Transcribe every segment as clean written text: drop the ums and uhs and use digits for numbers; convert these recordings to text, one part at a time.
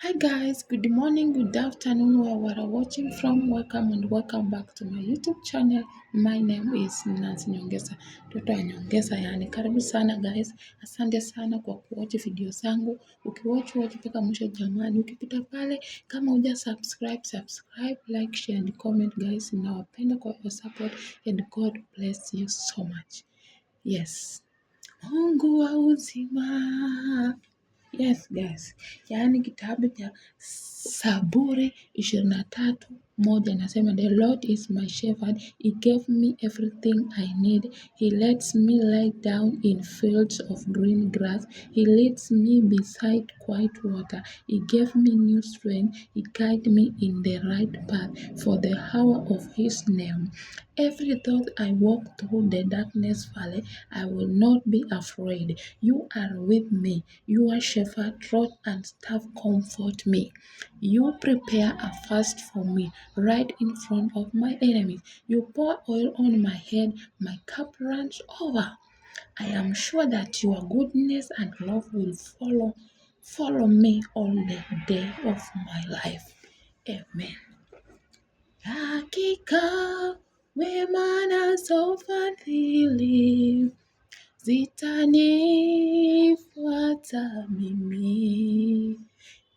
Hi guys, good morning, good afternoon, where you are watching from. Welcome and welcome back to my YouTube channel. My name is Nancy Nyongesa, mtoto wa Nyongesa yani. Karibu sana guys, asante sana kwa kuwatch video zangu. Ukiwatch mpaka mwisho jamani, ukipita pale kama huja subscribe, like, share and comment guys. Nawapenda kwa your support and God bless you so much. Yes. Mungu wa uzima. Yes guys, yaani kitabu cha Zaburi 23:1 nasema the Lord is my shepherd, he gave me everything I need, he lets me lie down in fields of green grass, he leads me beside quiet water, he gave me new strength, he guides me in the right path for the hour of his name. Every thought I walk through the darkness valley, I will not be afraid. You are with me. Your shepherd, rod and staff comfort me. You prepare a feast for me right in front of my enemies. You pour oil on my head, my cup runs over. I am sure that your goodness and love will follow me all the day of my life. Amen. Hakika wema nazo fadhili zitanifuata mimi,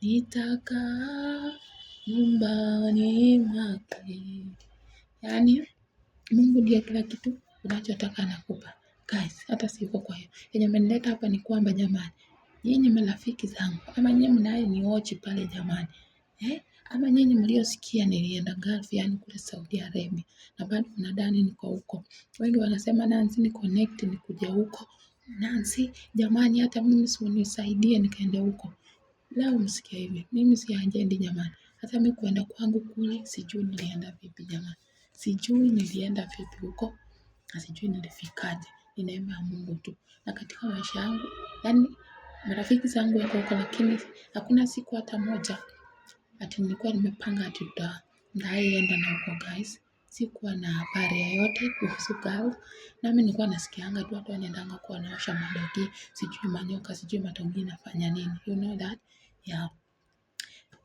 nitakaa nyumbani mwake. Yaani Mungu ndiye kila kitu unachotaka anakupa. Guys, hata siko kwa hiyo. Yenye amenileta hapa ni kwamba jamani, nyinyi marafiki zangu ama nyinyi mnaye niwatch pale jamani. Ama nyinyi mliosikia nilienda Gulf yani kule Saudi Arabia na bado mnadhani niko huko. Wengi wanasema Nancy ni connect nikuje huko. Nancy jamani hata mimi si unisaidie nikaende huko. Leo msikia hivi. Mimi si ajendi jamani. Hata mimi kuenda kwangu kule sijui nilienda vipi jamani. Sijui nilienda vipi huko na sijui nilifikaje. Ni neema ya Mungu tu. Na katika maisha yangu yani marafiki zangu wako huko lakini hakuna siku hata moja ati nilikuwa nimepanga ati ndaenda na huko guys. Sikuwa na habari yoyote kuhusu Gulf. Nami nilikuwa nasikianga tu watu wanaendanga kuwa wanaosha madogi, sijui manyoka, sijui matongi inafanya nini. You know that? Yeah.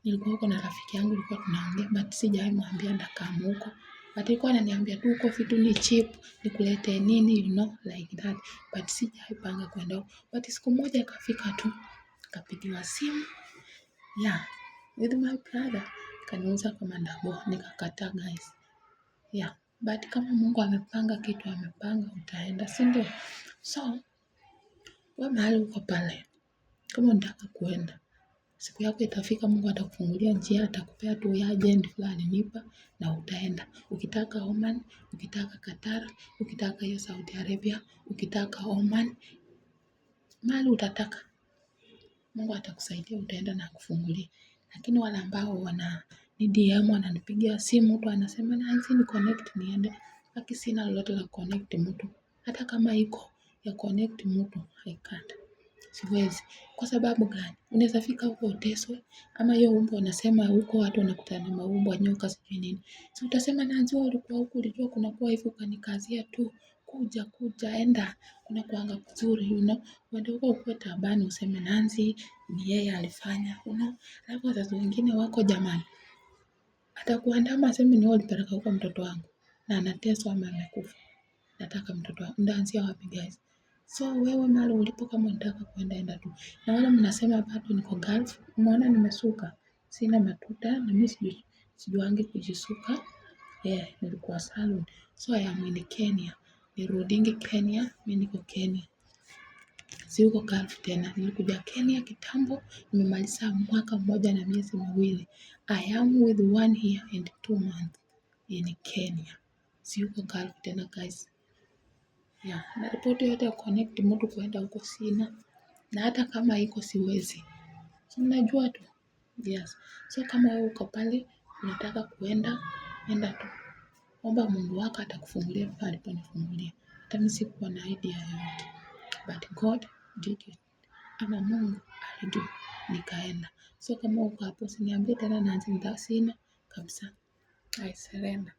Nilikuwa huko na rafiki yangu tulikuwa tunaongea but sijawahi mwambia ndakaa huko. But alikuwa ananiambia tu huko vitu ni cheap, nikulete nini, you know, like that. But sijawahi panga kwenda huko. But siku moja ikafika tu, nikapigiwa simu. Yeah, with my brother. Kaniuliza kama ndago, nikakataa guys. Yeah, but kama Mungu amepanga kitu amepanga utaenda, si ndio? So, wewe mahali uko pale, kama unataka kuenda, siku yako itafika, Mungu atakufungulia njia, atakupea tu ya agent fulani nipa na utaenda. Ukitaka Oman, ukitaka Qatar, ukitaka hiyo Saudi Arabia, ukitaka Oman, mahali utataka. Mungu atakusaidia utaenda na kufungulia. Lakini wale ambao wana ni DM wananipigia simu mtu anasema Nancy ni connect niende. Haki sina lolote la connect mtu. Hata kama iko ya connect mtu haikata. Siwezi. Kwa sababu gani? Unaweza fika huko uteswe ama hiyo umbo unasema huko watu wanakutana na maumbo nyoka sijui nini. Si utasema Nancy wewe ulikuwa huko ulijua kuna kuwa hivyo ukanikazia tu. Kuja enda kuna kuanga kuzuri you know. Uende huko ukuwe taabani useme Nancy ni yeye alifanya you know. Alafu wazazi wengine wako jamani. Atakuandama aseme ni wewe ulipeleka huko mtoto wangu na anateswa ama amekufa. Nataka mtoto wangu. Ndaanzia wapi guys? So wewe mahali ulipo kama unataka kuenda enda tu. Na wale mnasema bado niko Gulf, umeona nimesuka. Sina matuta na mimi sijuangi kujisuka. Nilikuwa salon. So I am in Kenya. Nirudingi Kenya, mimi niko Kenya. Si huko Gulf tena. Nilikuja Kenya kitambo, nimemaliza mwaka mmoja na miezi miwili. I am with 1 year and 2 months in Kenya. Si huko Gulf tena guys. Yeah, na ripoti yote ya connect mtu kuenda huko sina. Na hata kama iko siwezi. So mnajua tu. Yes. So kama wewe uko pale unataka kuenda, enda tu. Omba Mungu wako atakufungulia pale aliponifungulia. Hata mimi sikuwa na idea yoyote. But God did it. Ama Mungu alidu nikaenda. So kama uko hapo usiniambie tena Nancy sina kabisa. I surrender.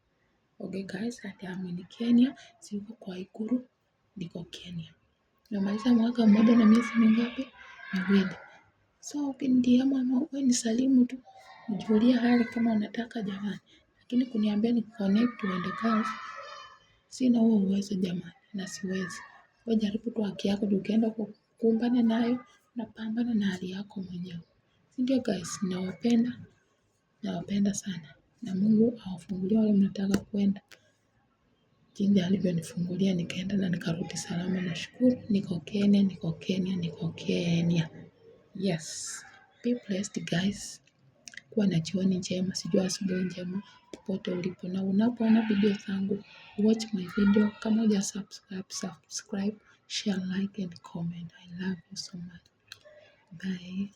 Okay guys, I am in Kenya. Siko kwa Ikulu, niko Kenya. Nimemaliza mwaka mmoja na miezi mingapi? Miwili. So ukinidiemu ama wewe nisalimu tu, nijulie hali kama unataka jamani. Lakini kuniambia ni connect tuende Gulf, sina huo uwezo jamani, na siwezi. Wewe jaribu tu haki yako, ukienda kukumbana nayo, unapambana na hali yako mwenyewe. Ndio guys, nawapenda sana. Na Mungu awafungulie wale mnataka kwenda. Jinsi alivyonifungulia nikaenda na nikarudi salama, nashukuru. Niko Kenya. Yes. Be blessed guys. Kuwa na jioni njema, sijui asubuhi njema popote ulipo, na unapoona video zangu watch my video. Kama huja subscribe, share, like and comment. I love you so much. Bye.